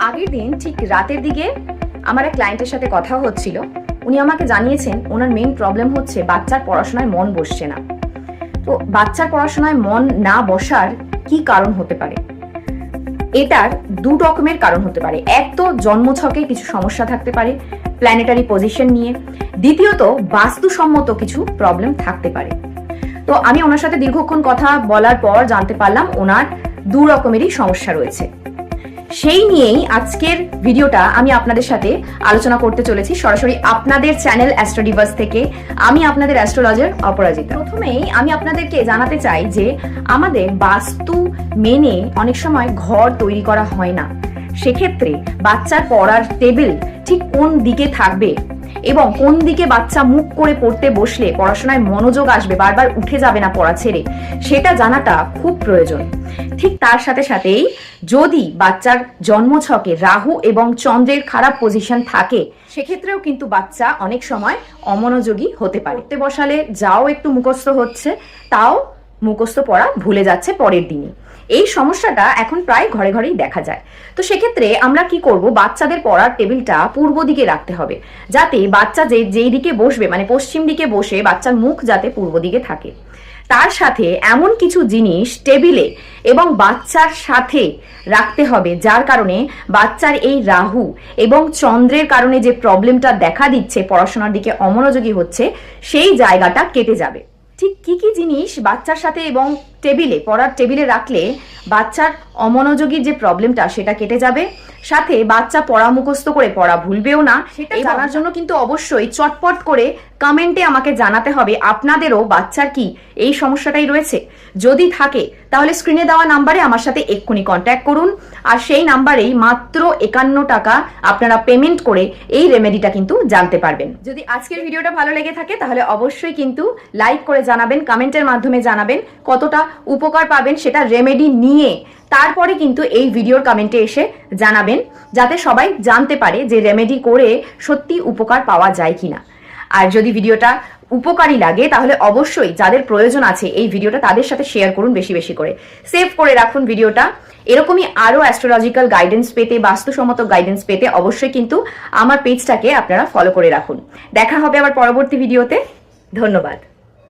আগের দিন ঠিক রাতের দিকে আমার এক ক্লায়েন্টের সাথে কথা হচ্ছিল। উনি আমাকে জানিয়েছেন ওনার মেইন প্রবলেম হচ্ছে বাচ্চার পড়াশোনায় মন বসছে না। তো বাচ্চার পড়াশোনায় মন না বসার কি কারণ হতে পারে? এটার দু রকমের কারণ হতে পারে। এক তো জন্মছকে কিছু সমস্যা থাকতে পারে প্ল্যানেটারি পজিশন নিয়ে, দ্বিতীয়ত বাস্তুসম্মত কিছু প্রবলেম থাকতে পারে। তো আমি ওনার সাথে দীর্ঘক্ষণ কথা বলার পর জানতে পারলাম ওনার দু রকমেরই সমস্যা রয়েছে। সেই নিয়েই আজকের ভিডিওটা আমি আপনাদের সাথে আলোচনা করতে চলেছি সরাসরি আপনাদের চ্যানেল অ্যাস্ট্রোডিভাস থেকে। আমি আপনাদের অ্যাস্ট্রোলজার অপরাজিতা। প্রথমেই আমি আপনাদেরকে জানাতে চাই যে আমাদের বাস্তু মেনে অনেক সময় ঘর তৈরি করা হয় না। সেক্ষেত্রে বাচ্চার পড়ার টেবিল ঠিক কোন দিকে থাকবে এবং কোন দিকে বাচ্চা মুখ করে পড়তে বসলে পড়াশোনায় মনোযোগ আসবে, বারবার উঠে যাবে না পড়া ছেড়ে, সেটা জানাটা খুব প্রয়োজন। ঠিক তার সাথে সাথেই যদি বাচ্চার জন্মছকে রাহু এবং চন্দ্রের খারাপ পজিশন থাকে সেক্ষেত্রেও কিন্তু বাচ্চা অনেক সময় অমনোযোগী হতে পারে। পড়তে বসালে যাও একটু মুখস্থ হচ্ছে, তাও মুখস্থ পড়া ভুলে যাচ্ছে পরের দিনই। এই সমস্যাটা এখন প্রায় ঘরে ঘরেই দেখা যায়। তো সেক্ষেত্রে আমরা কি করব, বাচ্চাদের পড়ার টেবিলটা পূর্ব দিকে রাখতে হবে, যাতে বাচ্চা যেই দিকে বসবে মানে পশ্চিম দিকে বসে বাচ্চার মুখ যাতে পূর্ব দিকে থাকে। তার সাথে এমন কিছু জিনিস টেবিলে এবং বাচ্চার সাথে রাখতে হবে যার কারণে বাচ্চার এই রাহু এবং চন্দ্রের কারণে যে প্রবলেমটা দেখা দিচ্ছে, পড়াশোনার দিকে অমনোযোগী হচ্ছে, সেই জায়গাটা কেটে যাবে। ঠিক কি কি জিনিস বাচ্চার সাথে এবং টেবিলে পড়ার টেবিলে রাখলে বাচ্চার অমনোযোগীর যে প্রবলেমটা সেটা কেটে যাবে, সাথে বাচ্চা পড়া মুখস্থ করে পড়া ভুলবেও না, সেটা জানার জন্য কিন্তু অবশ্যই চটপট করে কমেন্টে আমাকে জানাতে হবে আপনাদেরও বাচ্চার কি এই সমস্যাটাই রয়েছে। যদি থাকে তাহলে স্ক্রিনে দেওয়া নাম্বারে আমার সাথে এক্ষুনি কন্ট্যাক্ট করুন, আর সেই নাম্বারেই মাত্র 51 টাকা আপনারা পেমেন্ট করে এই রেমেডিটা কিন্তু জানতে পারবেন। যদি আজকের ভিডিওটা ভালো লেগে থাকে তাহলে অবশ্যই কিন্তু লাইক করে জানাবেন, কমেন্টের মাধ্যমে জানাবেন কতটা উপকার পাবেন সেটা রেমেডি নিয়ে। তারপরে কিন্তু এই ভিডিওর কমেন্টে এসে জানাবেন, যাতে সবাই জানতে পারে যে রেমেডি করে সত্যি উপকার পাওয়া যায় কিনা। আর যদি ভিডিওটা উপকারী লাগে তাহলে অবশ্যই যাদের প্রয়োজন আছে এই ভিডিওটা তাদের সাথে শেয়ার করুন বেশি বেশি করে, সেভ করে রাখুন ভিডিওটা। এরকমই আরো অ্যাস্ট্রোলজিক্যাল গাইডেন্স পেতে, বাস্তুসম্মত গাইডেন্স পেতে অবশ্যই কিন্তু আমার পেজটাকে আপনারা ফলো করে রাখুন। দেখা হবে আবার পরবর্তী ভিডিওতে। ধন্যবাদ।